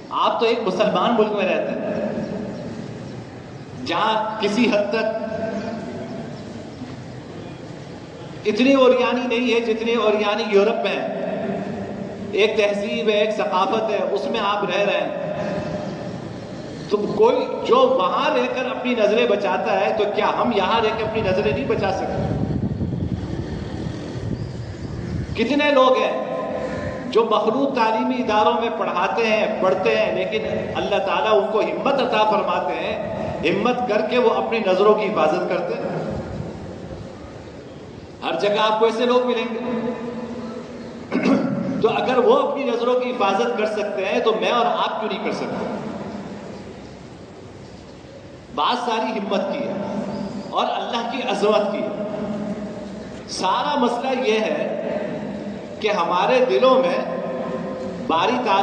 آپ تو ایک مسلمان ملک میں رہتے ہیں جہاں کسی حد تک اتنی اوریانی نہیں ہے جتنی اوریانی یورپ میں ہے. ایک تہذیب ہے، ایک ثقافت ہے، اس میں آپ رہ رہے ہیں. تو کوئی جو وہاں رہ کر اپنی نظریں بچاتا ہے تو کیا ہم یہاں رہ کے اپنی نظریں نہیں بچا سکتے؟ کتنے لوگ ہیں جو مخلوط تعلیمی اداروں میں پڑھاتے ہیں، پڑھتے ہیں، لیکن اللہ تعالیٰ ان کو ہمت عطا فرماتے ہیں، ہمت کر کے وہ اپنی نظروں کی حفاظت کرتے ہیں. ہر جگہ آپ کو ایسے لوگ ملیں گے. تو اگر وہ اپنی نظروں کی حفاظت کر سکتے ہیں تو میں اور آپ کیوں نہیں کر سکتے؟ بات ساری ہمت کی ہے اور اللہ کی عظمت کی ہے. سارا مسئلہ یہ ہے کہ ہمارے دلوں میں باری تعالیٰ